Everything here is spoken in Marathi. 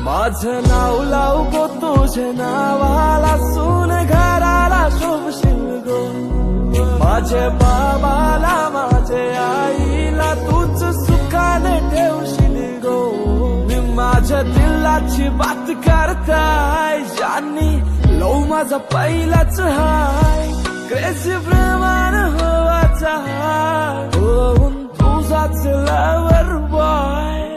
माझं नाव लाव गो तुझे नावाला, सून घराला शोभशील गो. माझे बाबाला माझे आईला तूच सुखाने ठेवशील गो. मी माझ्या दिलाची बात करताय जानी, लो माझा पहिलाच हाय. क्रेझी प्रमाण होवाचा हाय, होऊन तुझाच लवर बॉय.